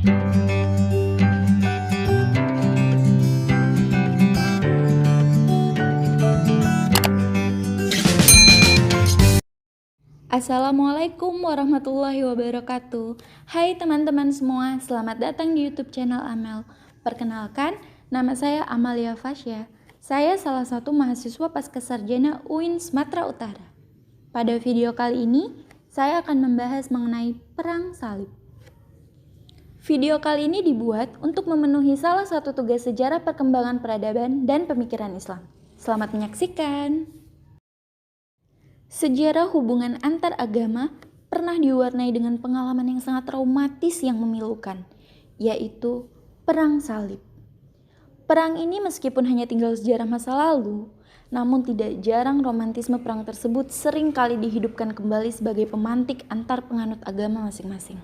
Assalamualaikum warahmatullahi wabarakatuh. Hai teman-teman semua, selamat datang di YouTube channel Amel. Perkenalkan, nama saya Amalia Fasya. Saya salah satu mahasiswa Pascasarjana UIN Sumatera Utara. Pada video kali ini, saya akan membahas mengenai Perang Salib. Video kali ini dibuat untuk memenuhi salah satu tugas sejarah perkembangan peradaban dan pemikiran Islam. Selamat menyaksikan. Sejarah hubungan antar agama pernah diwarnai dengan pengalaman yang sangat traumatis yang memilukan, yaitu Perang Salib. Perang ini meskipun hanya tinggal sejarah masa lalu, namun tidak jarang romantisme perang tersebut sering kali dihidupkan kembali sebagai pemantik antar penganut agama masing-masing.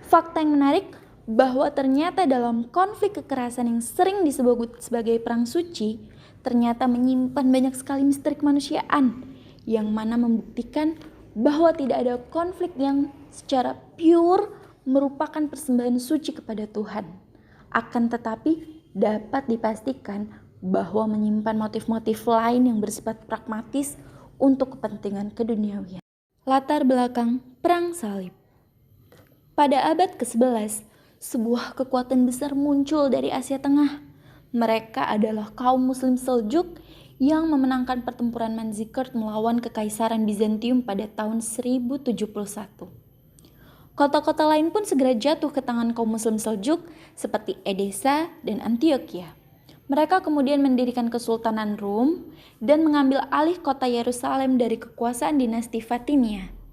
Fakta yang menarik bahwa ternyata dalam konflik kekerasan yang sering disebut sebagai perang suci, ternyata menyimpan banyak sekali misteri kemanusiaan yang mana membuktikan bahwa tidak ada konflik yang secara pure merupakan persembahan suci kepada Tuhan. Akan tetapi dapat dipastikan bahwa menyimpan motif-motif lain yang bersifat pragmatis untuk kepentingan keduniawian. Latar belakang Perang Salib. Pada abad ke-11, sebuah kekuatan besar muncul dari Asia Tengah. Mereka adalah kaum Muslim Seljuk yang memenangkan pertempuran Manzikert melawan Kekaisaran Bizantium pada tahun 1071. Kota-kota lain pun segera jatuh ke tangan kaum Muslim Seljuk seperti Edessa dan Antioquia. Mereka kemudian mendirikan Kesultanan Rum dan mengambil alih kota Yerusalem dari kekuasaan dinasti Fatimiyah.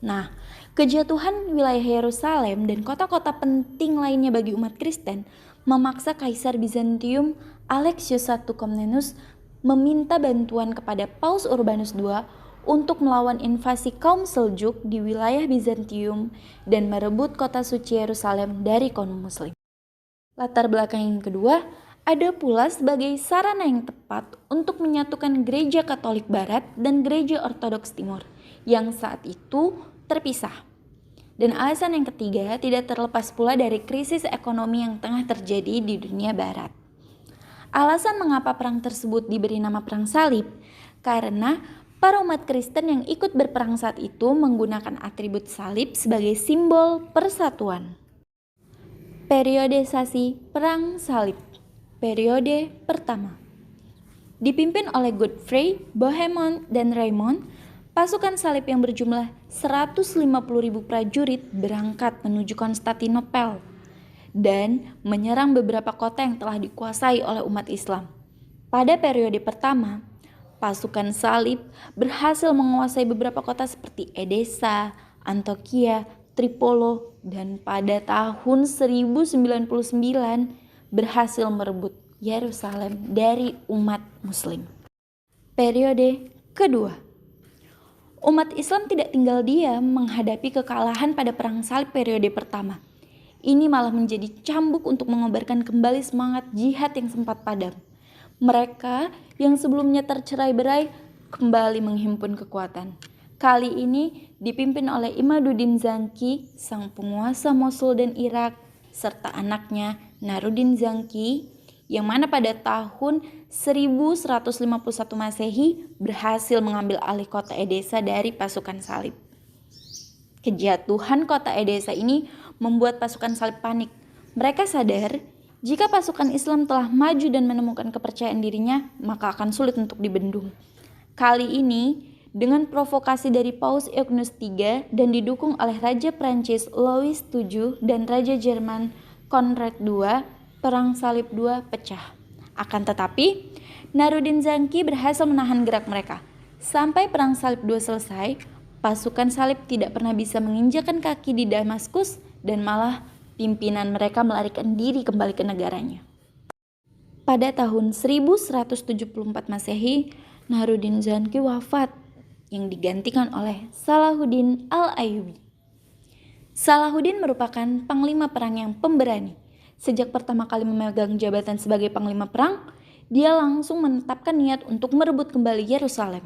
Nah, kejatuhan wilayah Yerusalem dan kota-kota penting lainnya bagi umat Kristen memaksa Kaisar Bizantium Alexius I Komnenus meminta bantuan kepada Paus Urbanus II untuk melawan invasi kaum Seljuk di wilayah Bizantium dan merebut kota suci Yerusalem dari kaum Muslim. Latar belakang yang kedua, ada pula sebagai sarana yang tepat untuk menyatukan Gereja Katolik Barat dan Gereja Ortodoks Timur yang saat itu terpisah. Dan alasan yang ketiga tidak terlepas pula dari krisis ekonomi yang tengah terjadi di dunia Barat. Alasan mengapa perang tersebut diberi nama Perang Salib karena para umat Kristen yang ikut berperang saat itu menggunakan atribut salib sebagai simbol persatuan. Periodisasi Perang Salib. Periode pertama. Dipimpin oleh Godfrey, Bohemond, dan Raymond, pasukan salib yang berjumlah 150.000 prajurit berangkat menuju Konstantinopel dan menyerang beberapa kota yang telah dikuasai oleh umat Islam. Pada periode pertama, pasukan salib berhasil menguasai beberapa kota seperti Edessa, Antioquia, Tripolo, dan pada tahun 1099 berhasil merebut Yerusalem dari umat Muslim. Periode kedua. Umat Islam tidak tinggal diam menghadapi kekalahan pada Perang Salib periode pertama. Ini malah menjadi cambuk untuk mengobarkan kembali semangat jihad yang sempat padam. Mereka yang sebelumnya tercerai-berai kembali menghimpun kekuatan. Kali ini dipimpin oleh Imaduddin Zanki, sang penguasa Mosul dan Irak, serta anaknya Naruddin Zanki, yang mana pada tahun 1151 Masehi berhasil mengambil alih kota Edessa dari pasukan salib. Kejatuhan kota Edessa ini membuat pasukan salib panik. Mereka sadar jika pasukan Islam telah maju dan menemukan kepercayaan dirinya, maka akan sulit untuk dibendung. Kali ini, dengan provokasi dari Paus Eugenus III dan didukung oleh Raja Prancis Louis VII dan Raja Jerman Konrad II, Perang Salib II pecah. Akan tetapi, Naruddin Zanki berhasil menahan gerak mereka. Sampai Perang Salib II selesai, pasukan salib tidak pernah bisa menginjakkan kaki di Damaskus dan malah pimpinan mereka melarikan diri kembali ke negaranya. Pada tahun 1174 Masehi, Naruddin Zanki wafat yang digantikan oleh Salahuddin Al-Ayyubi. Salahuddin merupakan panglima perang yang pemberani. Sejak pertama kali memegang jabatan sebagai panglima perang, dia langsung menetapkan niat untuk merebut kembali Yerusalem.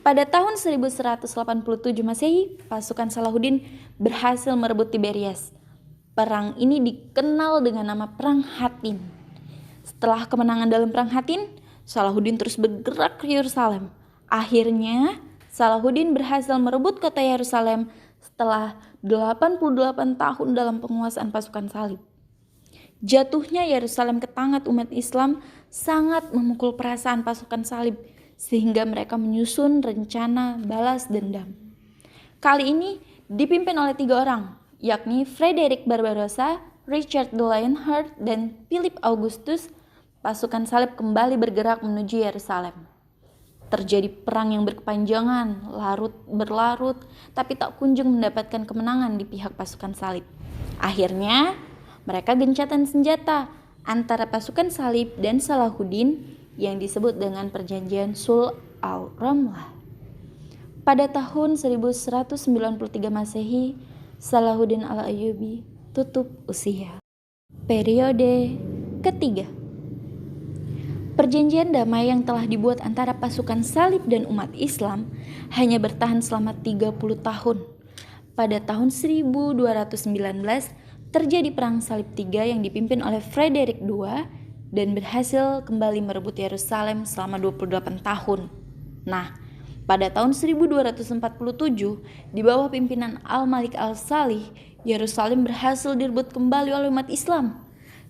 Pada tahun 1187 Masehi, pasukan Salahuddin berhasil merebut Tiberias. Perang ini dikenal dengan nama Perang Hattin. Setelah kemenangan dalam Perang Hattin, Salahuddin terus bergerak ke Yerusalem. Akhirnya, Salahuddin berhasil merebut kota Yerusalem setelah 88 tahun dalam penguasaan pasukan salib. Jatuhnya Yerusalem ke tangan umat Islam sangat memukul perasaan pasukan salib, sehingga mereka menyusun rencana balas dendam. Kali ini dipimpin oleh 3 orang, yakni Frederick Barbarossa, Richard the Lionheart, dan Philip Augustus. Pasukan salib kembali bergerak menuju Yerusalem. Terjadi perang yang berkepanjangan, larut berlarut, tapi tak kunjung mendapatkan kemenangan di pihak pasukan salib. Akhirnya, mereka gencatan senjata antara pasukan salib dan Salahuddin yang disebut dengan Perjanjian Sulh al-Ramlah. Pada tahun 1193 Masehi, Salahuddin al-Ayyubi tutup usia. Periode ketiga. Perjanjian damai yang telah dibuat antara pasukan salib dan umat Islam hanya bertahan selama 30 tahun. Pada tahun 1219 terjadi Perang Salib III yang dipimpin oleh Frederick II dan berhasil kembali merebut Yerusalem selama 28 tahun. Nah, pada tahun 1247, di bawah pimpinan Al-Malik Al-Salih, Yerusalem berhasil direbut kembali oleh umat Islam.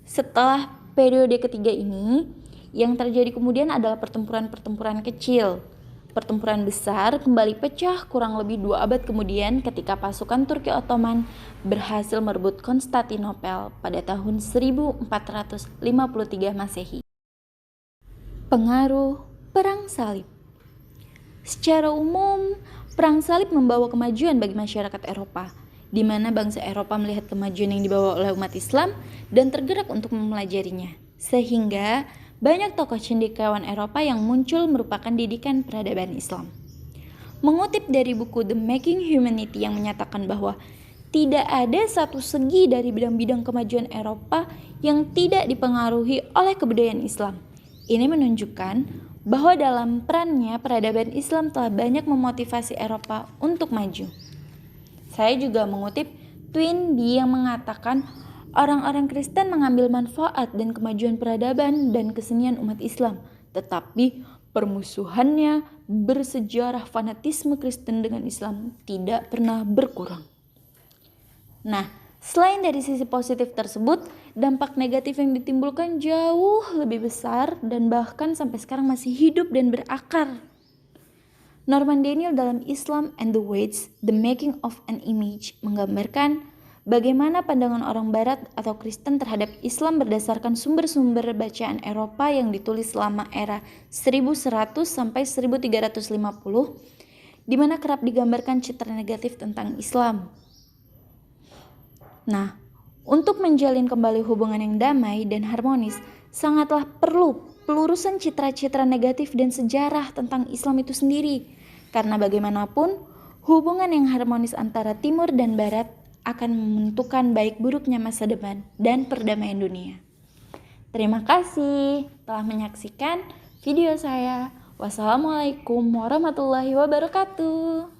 Setelah periode ketiga ini, yang terjadi kemudian adalah pertempuran-pertempuran kecil. Pertempuran besar kembali pecah kurang lebih 2 abad kemudian ketika pasukan Turki Ottoman berhasil merebut Konstantinopel pada tahun 1453 Masehi. Pengaruh Perang Salib. Secara umum, Perang Salib membawa kemajuan bagi masyarakat Eropa, di mana bangsa Eropa melihat kemajuan yang dibawa oleh umat Islam dan tergerak untuk mempelajarinya. Sehingga banyak tokoh cendekiawan Eropa yang muncul merupakan didikan peradaban Islam. Mengutip dari buku The Making Humanity yang menyatakan bahwa tidak ada satu segi dari bidang-bidang kemajuan Eropa yang tidak dipengaruhi oleh kebudayaan Islam. Ini menunjukkan bahwa dalam perannya peradaban Islam telah banyak memotivasi Eropa untuk maju. Saya juga mengutip Toynbee yang mengatakan orang-orang Kristen mengambil manfaat dan kemajuan peradaban dan kesenian umat Islam, tetapi permusuhannya bersejarah fanatisme Kristen dengan Islam tidak pernah berkurang. Nah, selain dari sisi positif tersebut, dampak negatif yang ditimbulkan jauh lebih besar dan bahkan sampai sekarang masih hidup dan berakar. Norman Daniel dalam Islam and the Ways, The Making of an Image menggambarkan bagaimana pandangan orang Barat atau Kristen terhadap Islam berdasarkan sumber-sumber bacaan Eropa yang ditulis selama era 1100 sampai 1350, di mana kerap digambarkan citra negatif tentang Islam. Nah, untuk menjalin kembali hubungan yang damai dan harmonis, sangatlah perlu pelurusan citra-citra negatif dan sejarah tentang Islam itu sendiri. Karena bagaimanapun, hubungan yang harmonis antara Timur dan Barat akan menentukan baik buruknya masa depan dan perdamaian dunia. Terima kasih telah menyaksikan video saya. Wassalamualaikum warahmatullahi wabarakatuh.